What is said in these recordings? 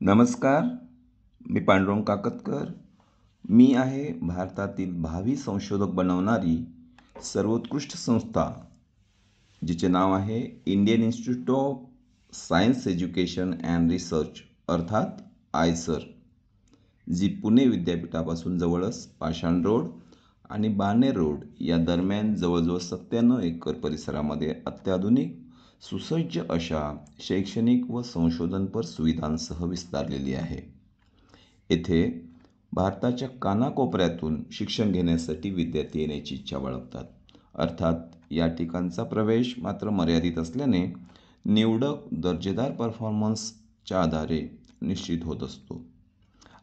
नमस्कार. मी पांडुरंग काकतकर. मी आहे भारतातील भावी संशोधक बनवणारी सर्वोत्कृष्ट संस्था, जिचे नाव आहे Indian institute of science education and research, अर्थात आयसर, जी पुणे विद्यापीठापासून जवळच पाषाण रोड आणि बाणेर रोड या दरम्यान जवळजवळ 97 एकर परिसरामध्ये अत्याधुनिक सुसज्ज अशा शैक्षणिक व संशोधनपर सुविधांसह विस्तारलेली आहे. येथे भारताच्या कानाकोपऱ्यातून शिक्षण घेण्यासाठी विद्यार्थी येण्याची इच्छा बाळगतात. अर्थात या ठिकाणचा प्रवेश मात्र मर्यादित असल्याने निवडक दर्जेदार परफॉर्मन्सच्या आधारे निश्चित होत असतो.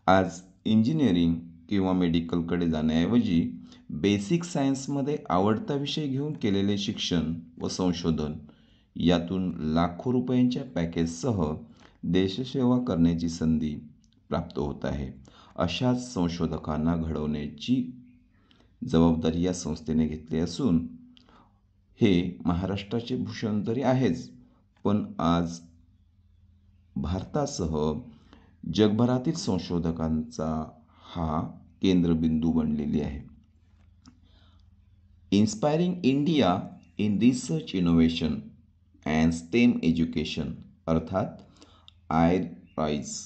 आज इंजिनिअरिंग किंवा मेडिकलकडे जाण्याऐवजी बेसिक सायन्समध्ये आवडता विषय घेऊन केलेले शिक्षण व संशोधन यातून लाखो रुपयांच्या पॅकेजसह देशसेवा करण्याची संधी प्राप्त होत आहे. अशाच संशोधकांना घडवण्याची जबाबदारी या संस्थेने घेतली असून हे महाराष्ट्राचे भूषण तरी आहेच, पण आज भारतासह जगभरातील संशोधकांचा हा केंद्रबिंदू बनलेली आहे. Inspiring India in research innovation and stem education, अर्थात आय-राईज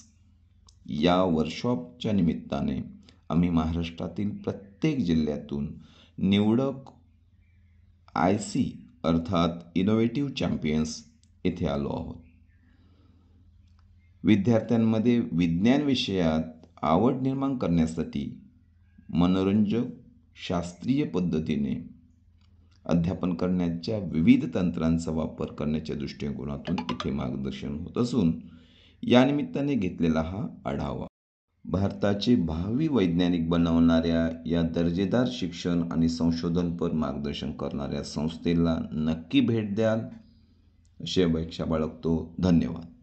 या वर्कशॉपच्या निमित्ताने आम्ही महाराष्ट्रातील प्रत्येक जिल्ह्यातून निवडक IC अर्थात इनोव्हेटिव्ह चॅम्पियन्स येथे आलो आहोत. विद्यार्थ्यांमध्ये विज्ञान विषयात आवड निर्माण करण्यासाठी मनोरंजक शास्त्रीय पद्धतीने अध्यापन करण्याच्या विविध तंत्रांचा वापर करण्याच्या दृष्टिकोनातून इथे मार्गदर्शन होत असून या निमित्ताने घेतलेला हा आढावा भारताचे भावी वैज्ञानिक बनवणाऱ्या या दर्जेदार शिक्षण आणि संशोधनपर मार्गदर्शन करणाऱ्या संस्थेला नक्की भेट द्याल अशी अपेक्षा बाळगतो. धन्यवाद.